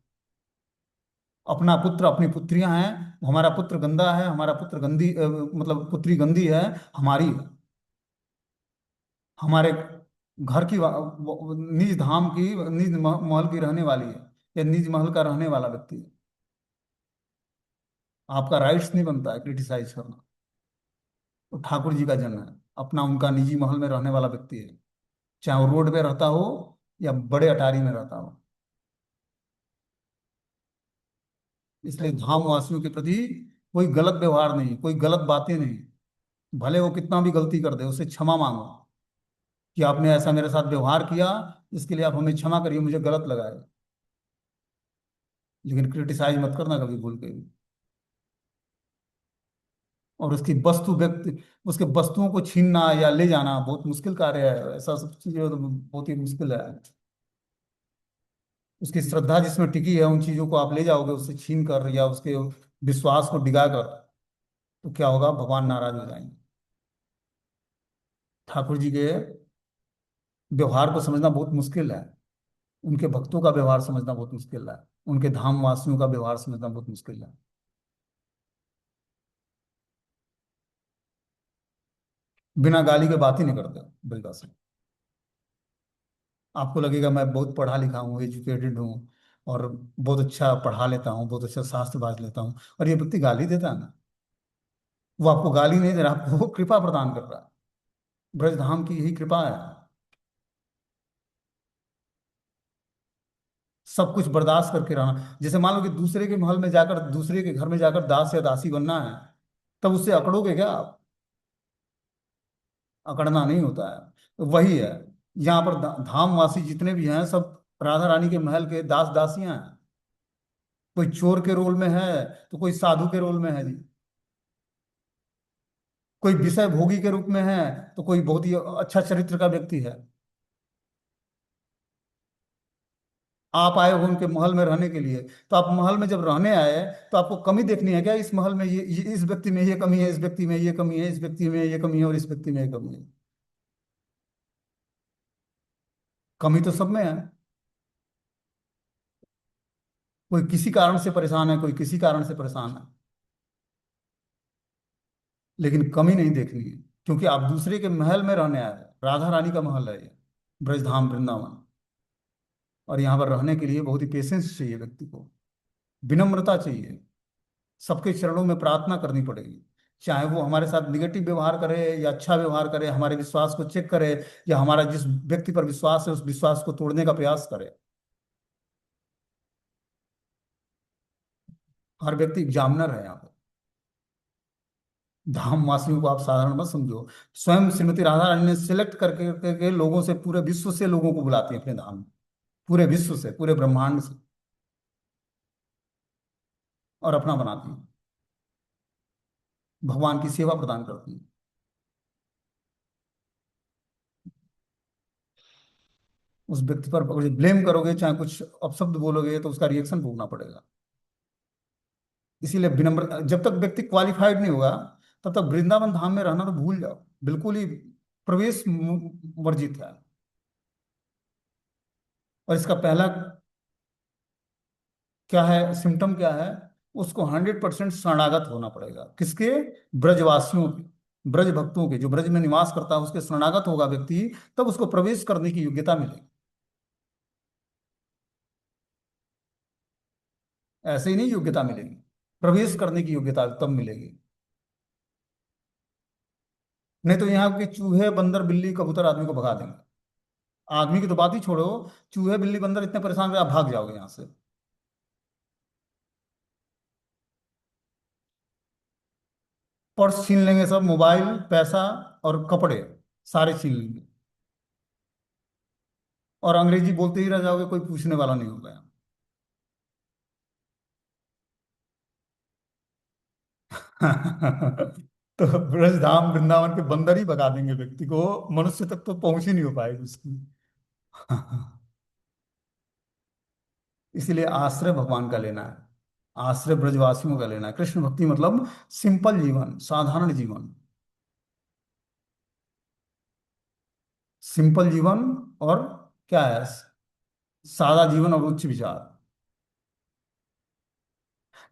अपना पुत्र अपनी पुत्रियां हैं, हमारा पुत्र गंदा है, हमारा पुत्र गंदी मतलब पुत्री गंदी है हमारी, हमारे घर की निज धाम की, निज महल की रहने वाली है, या निज महल का रहने वाला व्यक्ति है। आपका राइट्स नहीं बनता है क्रिटिसाइज करना। तो ठाकुर जी का जन्म है, अपना उनका निजी महल में रहने वाला व्यक्ति है, चाहे वो रोड पे रहता हो या बड़े अटारी में रहता हो। इसलिए धाम वासियों के प्रति कोई गलत व्यवहार नहीं, कोई गलत बातें नहीं। भले वो कितना भी गलती कर दे, उससे क्षमा मांगो कि आपने ऐसा मेरे साथ व्यवहार किया, इसके लिए आप हमें क्षमा करिए, मुझे गलत लगा है। लेकिन क्रिटिसाइज मत करना कभी भूल के भी। और उसकी वस्तु व्यक्ति, उसके वस्तुओं को छीनना या ले जाना बहुत मुश्किल कार्य है, ऐसा सब चीजें तो बहुत ही मुश्किल है। उसकी श्रद्धा जिसमें टिकी है, उन चीजों को आप ले जाओगे उससे छीन कर, या उसके विश्वास को डिगा कर, तो क्या होगा, भगवान नाराज हो जाएंगे। ठाकुर जी के व्यवहार को समझना बहुत मुश्किल है, उनके भक्तों का व्यवहार समझना बहुत मुश्किल है, उनके धाम वासियों का व्यवहार समझना बहुत मुश्किल है। बिना गाली के बात ही नहीं करते बिल्कुल। आपको लगेगा मैं बहुत पढ़ा लिखा हूँ, एजुकेटेड हूँ, और बहुत अच्छा पढ़ा लेता हूँ, बहुत अच्छा शास्त्र बाज लेता हूँ, और ये व्यक्ति गाली देता है ना, वो आपको गाली नहीं दे रहा, आपको वो कृपा प्रदान कर रहा है। ब्रज धाम की यही कृपा है। सब कुछ बर्दाश्त करके रहना, जैसे मान लो कि दूसरे के महल में जाकर, दूसरे के घर में जाकर दास या दासी बनना है, तब उससे अकड़ोगे क्या आप? अकड़ना नहीं होता है। तो वही है, यहाँ पर धामवासी जितने भी हैं सब राधा रानी के महल के दास दासियां हैं। कोई चोर के रोल में है, तो कोई साधु के रोल में है जी, कोई विषय भोगी के रूप में है, तो कोई बहुत ही अच्छा चरित्र का व्यक्ति है। आप आए हो उनके महल में रहने के लिए, तो आप महल में जब रहने आए, तो आपको कमी देखनी है क्या, इस महल में ये इस व्यक्ति में ये कमी है, इस व्यक्ति में ये कमी है, इस व्यक्ति में ये कमी है, और इस व्यक्ति में ये कमी है। कमी तो सब में है। कोई किसी कारण से परेशान है, कोई किसी कारण से परेशान है, लेकिन कमी नहीं देखनी है, क्योंकि आप दूसरे के महल में रहने आए हैं। राधा रानी का महल है ये, ब्रजधाम वृंदावन। और यहाँ पर रहने के लिए बहुत ही पेशेंस चाहिए व्यक्ति को, विनम्रता चाहिए, सबके चरणों में प्रार्थना करनी पड़ेगी। चाहे वो हमारे साथ निगेटिव व्यवहार करे या अच्छा व्यवहार करे, हमारे विश्वास को चेक करे, या हमारा जिस व्यक्ति पर विश्वास है उस विश्वास को तोड़ने का प्रयास करे। हर व्यक्ति एग्जामिनर है यहाँ पर। धाम वासियों को आप साधारण मत समझो। स्वयं श्रीमती राधा रानी ने सिलेक्ट करके लोगों से, पूरे विश्व से लोगों को बुलाती है अपने धाम में, पूरे विश्व से, पूरे ब्रह्मांड से, और अपना बनाती है, भगवान की सेवा प्रदान करती है। उस व्यक्ति पर ब्लेम करोगे, चाहे कुछ अपशब्द बोलोगे, तो उसका रिएक्शन भोगना पड़ेगा। इसीलिए विनम्र, जब तक व्यक्ति क्वालिफाइड नहीं होगा, तब तक वृंदावन धाम में रहना तो भूल जाओ, बिल्कुल ही प्रवेश वर्जित है। और इसका पहला क्या है, सिम्टम क्या है, उसको 100% शरणागत होना पड़ेगा। किसके? ब्रजवासियों के, ब्रज भक्तों के, जो ब्रज में निवास करता है उसके शरणागत होगा व्यक्ति, तब उसको प्रवेश करने की योग्यता मिलेगी। ऐसे ही नहीं योग्यता मिलेगी, प्रवेश करने की योग्यता तब मिलेगी। नहीं तो यहाँ के चूहे बंदर बिल्ली कबूतर आदमी को भगा देंगे। आदमी की तो बात ही छोड़ो, चूहे बिल्ली बंदर इतने परेशान कर आप भाग जाओगे यहाँ से। पर्स छीन लेंगे सब, मोबाइल, पैसा और कपड़े सारे छीन लेंगे, और अंग्रेजी बोलते ही रह जाओगे, कोई पूछने वाला नहीं होगा यहाँ। तो ब्रजधाम वृंदावन के बंदर ही भगा देंगे व्यक्ति को, मनुष्य तक तो पहुंच ही नहीं हो पाएगी उसकी। इसीलिए आश्रय भगवान का लेना है, आश्रय ब्रजवासियों का लेना है। कृष्ण भक्ति मतलब सिंपल जीवन, साधारण जीवन, सिंपल जीवन, और क्या है, सादा जीवन और उच्च विचार।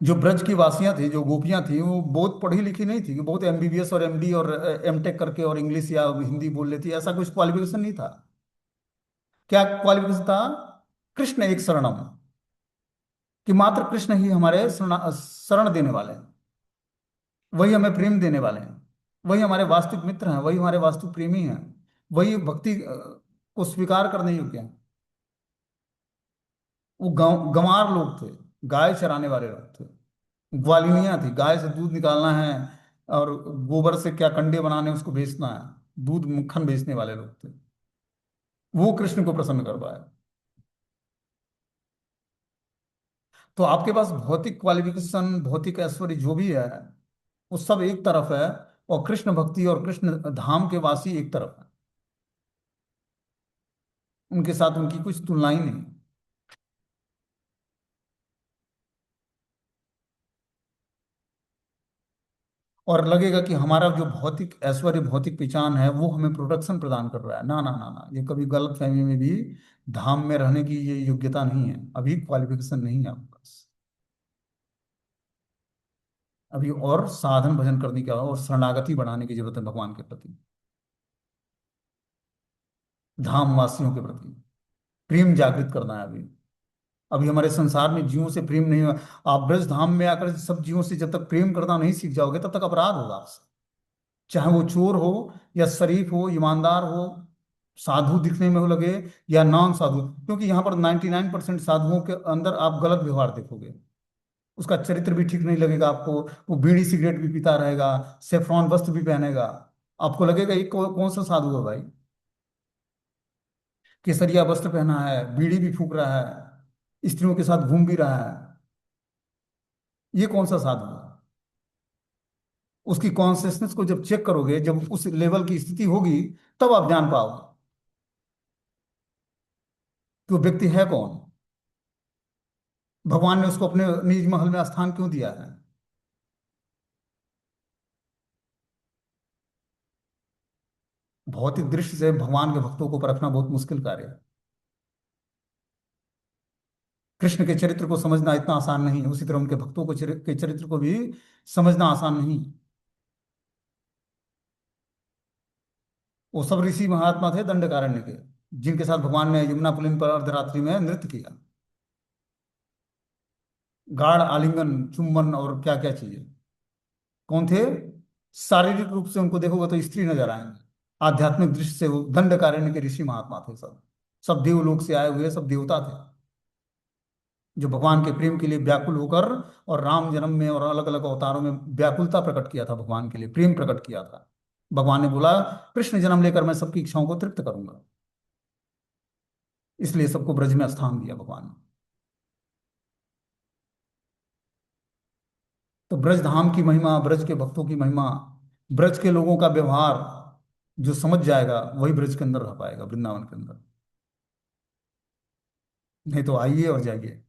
जो ब्रज की वासियां थी, जो गोपियां थी, वो बहुत पढ़ी लिखी नहीं थी, बहुत एमबीबीएस और एमडी और एमटेक करके और इंग्लिश या हिंदी बोल लेती, ऐसा कुछ क्वालिफिकेशन नहीं था। क्या क्वालिफिकेशन था? कृष्ण एक शरणम, कि मात्र कृष्ण ही हमारे शरण देने वाले हैं, वही हमें प्रेम देने वाले हैं, वही हमारे वास्तविक मित्र हैं, वही हमारे वास्तविक प्रेमी हैं, वही भक्ति को स्वीकार करने योग्य हैं। वो गंवार लोग थे, गाय चराने वाले लोग थे, ग्वालिनियां थी, गाय से दूध निकालना है और गोबर से क्या कंडे बनाने उसको बेचना है, दूध मक्खन बेचने वाले लोग थे। वो कृष्ण को प्रसन्न कर पाए। तो आपके पास भौतिक क्वालिफिकेशन, भौतिक ऐश्वर्य जो भी है, वो सब एक तरफ है, और कृष्ण भक्ति और कृष्ण धाम के वासी एक तरफ है। उनके साथ उनकी कुछ तुलना ही नहीं। और लगेगा कि हमारा जो भौतिक ऐश्वर्य, भौतिक पहचान है, वो हमें प्रोटेक्शन प्रदान कर रहा है। ना ना ना ना, ये कभी गलत फहमी में भी, धाम में रहने की ये योग्यता नहीं है, अभी क्वालिफिकेशन नहीं है आपके पास। अभी और साधन भजन करने की और शरणागति बढ़ाने की जरूरत है भगवान के प्रति, धाम वासियों के प्रति प्रेम जागृत करना है अभी। अभी हमारे संसार में जीवों से प्रेम नहीं हुआ। आप ब्रज धाम में आकर सब जीवों से जब तक प्रेम करना नहीं सीख जाओगे, तब तक अपराध होगा आपसे। चाहे वो चोर हो, या शरीफ हो, ईमानदार हो, साधु दिखने में हो लगे, या नॉन साधु, क्योंकि यहाँ पर 99% साधुओं के अंदर आप गलत व्यवहार देखोगे। उसका चरित्र भी ठीक नहीं लगेगा आपको। वो बीड़ी सिगरेट भी पीता रहेगा, सेफ्रॉन वस्त्र भी पहनेगा। आपको लगेगा ये कौन सा साधु है भाई, केसरिया वस्त्र पहना है, बीड़ी भी फूक रहा है, स्त्रियों के साथ घूम भी रहा है, ये कौन सा साधु है? उसकी कॉन्सियसनेस को जब चेक करोगे, जब उस लेवल की स्थिति होगी, तब आप जान पाओगे कि वो व्यक्ति है कौन, भगवान ने उसको अपने निज महल में स्थान क्यों दिया है। भौतिक दृष्टि से भगवान के भक्तों को परखना बहुत मुश्किल कार्य है। कृष्ण के चरित्र को समझना इतना आसान नहीं है, उसी तरह उनके भक्तों को के चरित्र को भी समझना आसान नहीं है। वो सब ऋषि महात्मा थे दंडकारण्य के, जिनके साथ भगवान ने यमुना पुलिन पर अर्धरात्रि में नृत्य किया। गाढ़ आलिंगन, चुम्बन और क्या क्या चीजें। कौन थे? शारीरिक रूप से उनको देखोगे तो स्त्री नजर आएंगे, आध्यात्मिक दृष्टि से वो दंडकारण्य के ऋषि महात्मा थे सब। सब देवलोक से आए हुए सब देवता थे, जो भगवान के प्रेम के लिए व्याकुल होकर, और राम जन्म में और अलग अलग अवतारों में व्याकुलता प्रकट किया था, भगवान के लिए प्रेम प्रकट किया था। भगवान ने बोला, कृष्ण जन्म लेकर मैं सबकी इच्छाओं को तृप्त करूंगा, इसलिए सबको ब्रज में स्थान दिया भगवान ने। तो ब्रज धाम की महिमा, ब्रज के भक्तों की महिमा, ब्रज के लोगों का व्यवहार जो समझ जाएगा, वही ब्रज के अंदर रह पाएगा, वृंदावन के अंदर। नहीं तो आइए और जाइए।